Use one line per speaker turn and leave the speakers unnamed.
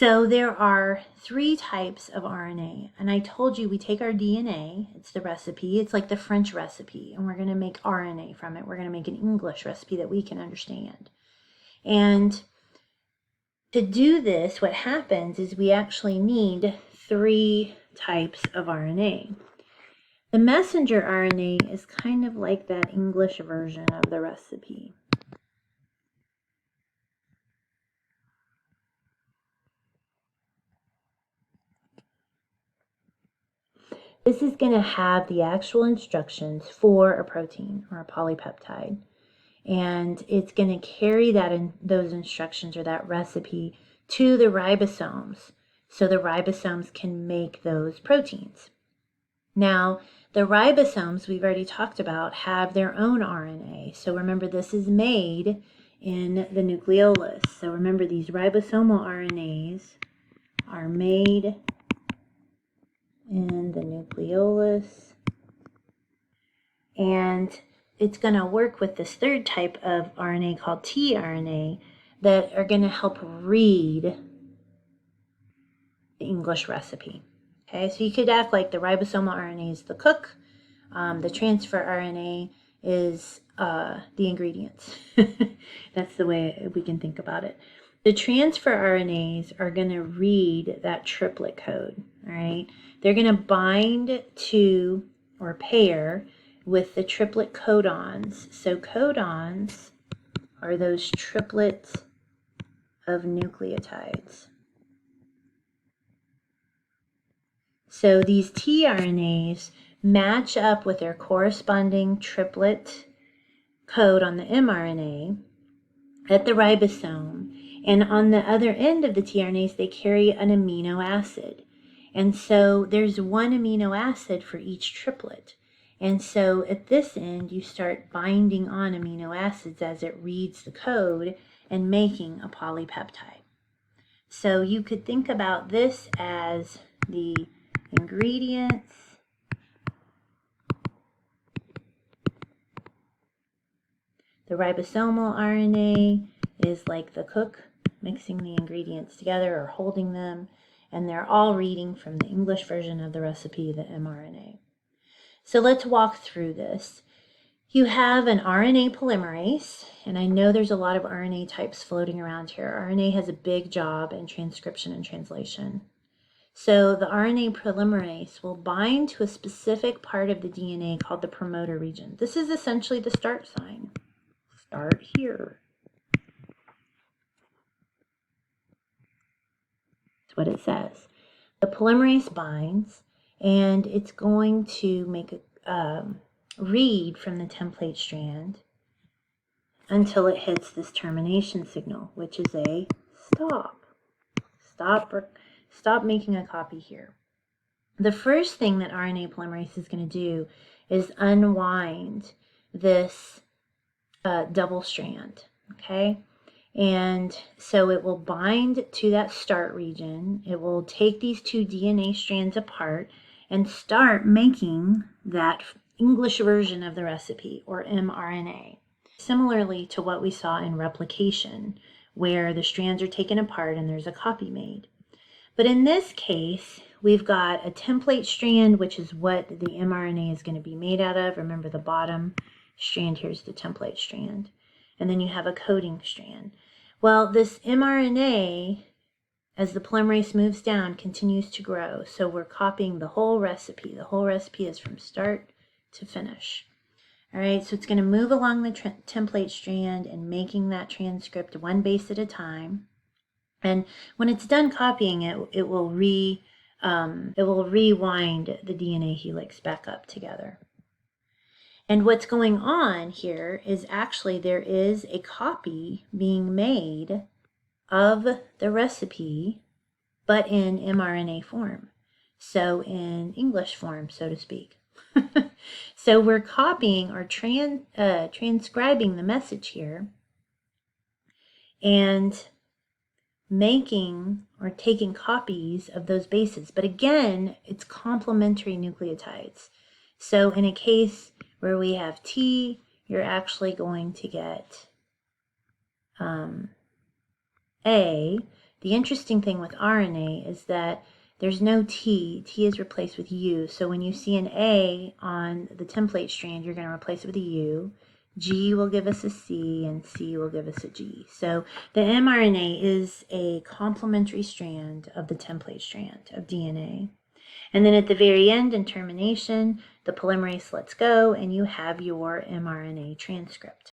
So there are 3 types of RNA, and I told you we take our DNA, it's the recipe, it's like the French recipe, and we're going to make RNA from it. We're going to make an English recipe that we can understand. And to do this, what happens is we actually need 3 types of RNA. The messenger RNA is kind of like that English version of the recipe. This is going to have the actual instructions for a protein or a polypeptide. And it's going to carry those instructions or that recipe to the ribosomes so the ribosomes can make those proteins. Now, the ribosomes we've already talked about have their own RNA. So remember, this is made in the nucleolus. So remember, these ribosomal RNAs are made in the nucleolus, and it's going to work with this 3rd type of RNA called tRNA that are going to help read the English recipe. Okay, so you could act like the ribosomal RNA is the cook, the transfer RNA is the ingredients. That's the way we can think about it. The transfer RNAs are going to read that triplet code, all right? They're going to bind to or pair with the triplet codons. So codons are those triplets of nucleotides. So these tRNAs match up with their corresponding triplet code on the mRNA at the ribosome. And on the other end of the tRNAs, they carry an amino acid. And so there's one amino acid for each triplet. And so at this end, you start binding on amino acids as it reads the code and making a polypeptide. So you could think about this as the ingredients, the ribosomal RNA is like the cook, mixing the ingredients together or holding them, and they're all reading from the English version of the recipe, the mRNA. So let's walk through this. You have an RNA polymerase, and I know there's a lot of RNA types floating around here. RNA has a big job in transcription and translation. So the RNA polymerase will bind to a specific part of the DNA called the promoter region. This is essentially the start sign. Start here. That's what it says. The polymerase binds, and it's going to make a read from the template strand until it hits this termination signal, which is a stop. Stop making a copy here. The first thing that RNA polymerase is going to do is unwind this double strand, okay? And so it will bind to that start region. It will take these 2 DNA strands apart and start making that English version of the recipe, or mRNA. Similarly to what we saw in replication, where the strands are taken apart and there's a copy made. But in this case, we've got a template strand, which is what the mRNA is going to be made out of. Remember, the bottom strand here is the template strand. And then you have a coding strand. Well, this mRNA, as the polymerase moves down, continues to grow. So we're copying the whole recipe. The whole recipe is from start to finish. All right, so it's going to move along the template strand and making that transcript one base at a time. And when it's done copying it, it will rewind the DNA helix back up together. And what's going on here is actually there is a copy being made of the recipe, but in mRNA form. So in English form, so to speak. So we're copying or transcribing the message here and making or taking copies of those bases. But again, it's complementary nucleotides. So in a case where we have T, you're actually going to get A. The interesting thing with RNA is that there's no T. T is replaced with U. So when you see an A on the template strand, you're going to replace it with a U. G will give us a C, and C will give us a G. So the mRNA is a complementary strand of the template strand of DNA. And then at the very end, in termination, the polymerase lets go, and you have your mRNA transcript.